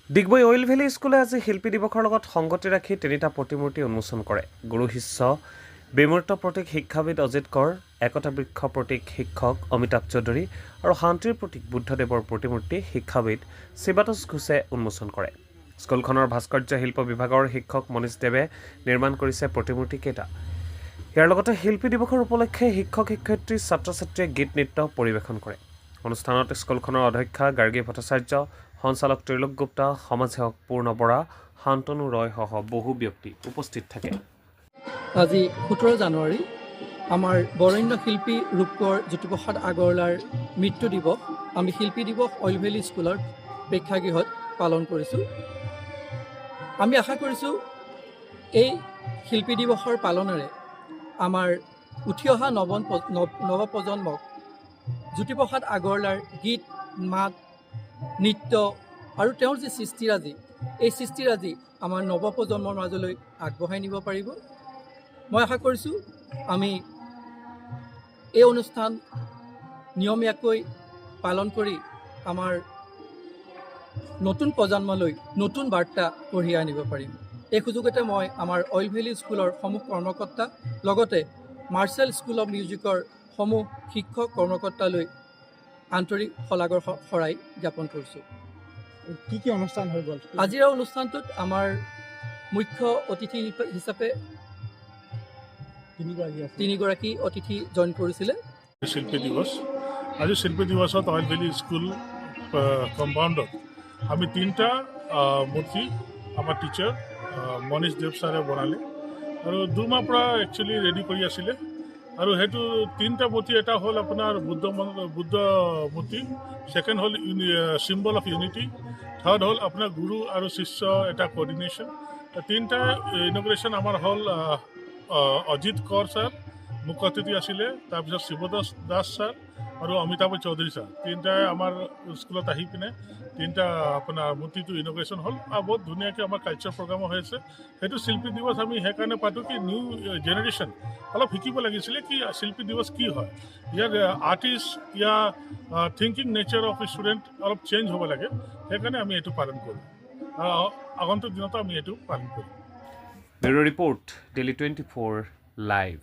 Digboi oil valley স্কুলে আজি শিল্পী দিৱসৰ লগত সংগতি ৰাখি তিনিটা প্ৰতিমূৰ্তি উন্মোচন কৰে। গুৰু শিষ্য বিমূৰ্ত প্ৰতীক শিক্ষাবিদ অজিত কৌৰ, একতা বৃক্ষ প্ৰতীক শিক্ষক অমিতাভ চৌধুৰী আৰু শান্তিৰ প্ৰতীক বুদ্ধদেৱৰ প্ৰতিমূৰ্তি শিক্ষাবিদ শিৱাতোষ ঘোষে উন্মোচন কৰে। স্কুলখনৰ ভাস্কৰ্য শিল্প বিভাগৰ শিক্ষক মনীষ দেৱে নিৰ্মাণ কৰিছে প্ৰতিমূৰ্তিকেইটা। ইয়াৰ লগতে শিল্পী দিৱসৰ উপলক্ষে শিক্ষক শিক্ষয়িত্ৰী ছাত্ৰ ছাত্ৰীয়ে গীত নৃত্য পৰিৱেশন কৰে। অনুষ্ঠানত স্কুলখনৰ অধ্যক্ষা গাৰ্গী ভট্টাচাৰ্য, সঞ্চালক ত্ৰিলোক গুপ্তা, সমাজসেৱক পূৰ্ণ বৰা, শান্তনু ৰয় সহ বহু ব্যক্তি উপস্থিত থাকে। আজি 17 জানুৱাৰী আমাৰ বৰেণ্য শিল্পী ৰূপকোঁৱৰ জ্যোতিপ্ৰসাদ আগৰৱালাৰ মৃত্যু দিৱস আমি শিল্পী দিৱস অইল ভেলী স্কুলৰ প্ৰেক্ষাগৃহত পালন কৰিছোঁ। আমি আশা কৰিছোঁ এই শিল্পী দিৱসৰ পালনেৰে আমাৰ উঠি অহা নৱপ্ৰজন্মক জ্যোতিপ্ৰসাদ আগৰৱালাৰ গীত, মাত, নৃত্য আৰু তেওঁৰ যি সৃষ্টিৰাজি, এই সৃষ্টিৰাজি আমাৰ নৱপ্ৰজন্মৰ মাজলৈ আগবঢ়াই নিব পাৰিব। মই আশা কৰিছোঁ আমি এই অনুষ্ঠান নিয়মীয়াকৈ পালন কৰি আমাৰ নতুন প্ৰজন্মলৈ নতুন বাৰ্তা কঢ়িয়াই আনিব পাৰিম। এই সুযোগতে মই আমাৰ অইল ভেলী স্কুলৰ সমূহ কৰ্মকৰ্তা লগতে মাৰ্চেল স্কুল অৱ মিউজিকৰ সমূহ শিক্ষক কৰ্মকৰ্তালৈ আন্তৰিক শলাগৰ শৰাই জ্ঞাপন কৰিছোঁ। কি অনুষ্ঠান হৈ গ'ল? আজিৰ অনুষ্ঠানটোত আমাৰ মুখ্য অতিথি হিচাপে তিনিগৰাকী অতিথি জইন কৰিছিলে। শিল্পী দিৱস, আজি শিল্পী দিৱসত অইল ভেলী স্কুল কম্পাউণ্ডত আমি তিনিটা মূৰ্তি আমাৰ টিচাৰ মনীষ দেৱ ছাৰে বনালে আৰু 2 মাহৰ পৰা একচুৱেলি ৰেডি কৰি আছিলে আৰু সেইটো তিনিটা মূৰ্তি, এটা হ'ল আপোনাৰ বুদ্ধ মূৰ্তি, ছেকেণ্ড হ'ল চিম্বল অফ ইউনিটি, থাৰ্ড হ'ল আপোনাৰ গুৰু আৰু শিষ্য এটা কোঅৰ্ডিনেশ্যন। তিনিটা ইনগ্ৰেশ্যন আমাৰ হ'ল অজিত কৌৰ ছাৰ মুখ্য অতিথি আছিলে, তাৰপিছত শিৱতোষ দাস ছাৰ আৰু অমিতাভ চৌধুৰী ছাৰ। তিনিটাই আমাৰ স্কুলত আহি পিনে তিনিটা আপোনাৰ মূৰ্তিটো ইনগ্ৰেশ্যন হ'ল আৰু বহুত ধুনীয়াকৈ আমাৰ কালচাৰ প্ৰগ্ৰামো হৈ আছে। সেইটো শিল্পী দিৱস আমি সেইকাৰণে পাতোঁ কি নিউ জেনেৰেশ্যন অলপ শিকিব লাগিছিলে কি শিল্পী দিৱস কি হয়, ইয়াৰ আৰ্টিষ্ট ইয়াৰ থিংকিং নেচাৰ অফ ষ্টুডেণ্ট অলপ চেঞ্জ হ'ব লাগে, সেইকাৰণে আমি এইটো পালন কৰোঁ। আগন্তুক দিনতো আমি এইটো পালন কৰিম। Bureau report, daily 24 live.